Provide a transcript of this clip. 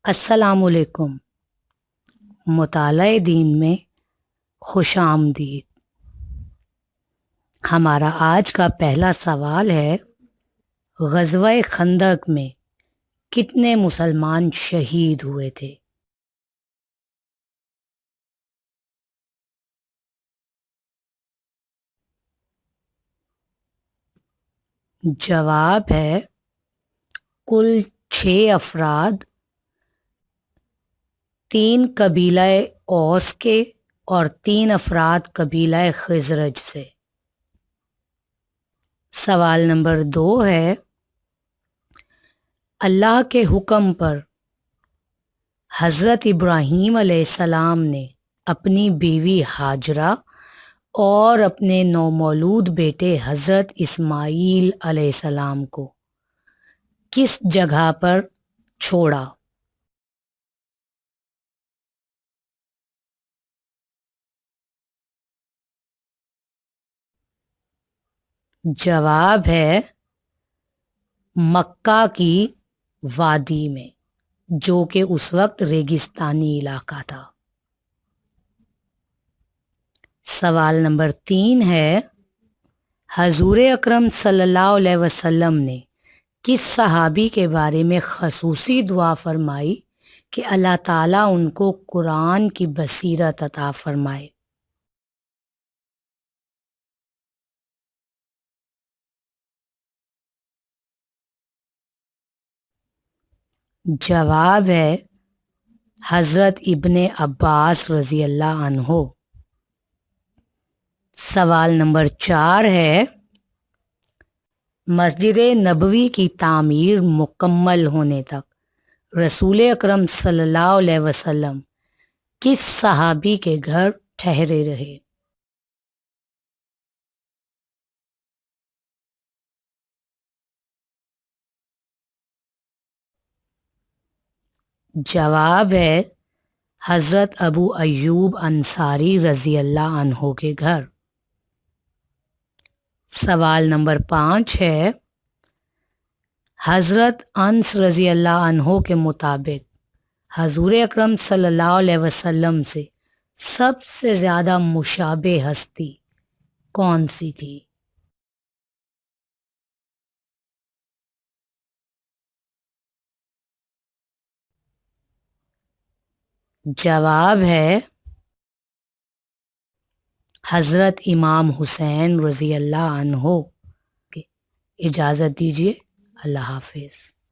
السلام علیکم۔ مطالعہ دین میں خوش آمدید۔ ہمارا آج کا پہلا سوال ہے، غزوہ خندق میں کتنے مسلمان شہید ہوئے تھے؟ جواب ہے کل 6 افراد، 3 قبیلہ اوس کے اور 3 افراد قبیلہ خزرج سے۔ سوال نمبر 2 ہے، اللہ کے حکم پر حضرت ابراہیم علیہ السلام نے اپنی بیوی ہاجرہ اور اپنے نومولود بیٹے حضرت اسماعیل علیہ السلام کو کس جگہ پر چھوڑا؟ جواب ہے مکہ کی وادی میں، جو کہ اس وقت ریگستانی علاقہ تھا۔ سوال نمبر 3 ہے، حضور اکرم صلی اللہ علیہ وسلم نے کس صحابی کے بارے میں خصوصی دعا فرمائی کہ اللہ تعالیٰ ان کو قرآن کی بصیرت عطا فرمائے؟ جواب ہے حضرت ابن عباس رضی اللہ عنہ۔ سوال نمبر 4 ہے، مسجد نبوی کی تعمیر مکمل ہونے تک رسول اکرم صلی اللہ علیہ وسلم کس صحابی کے گھر ٹھہرے رہے؟ جواب ہے حضرت ابو ایوب انصاری رضی اللہ عنہ کے گھر۔ سوال نمبر 5 ہے، حضرت انس رضی اللہ عنہ کے مطابق حضور اکرم صلی اللہ علیہ وسلم سے سب سے زیادہ مشابہ ہستی کون سی تھی؟ جواب ہے حضرت امام حسین رضی اللہ عنہ۔ اجازت دیجیے، اللہ حافظ۔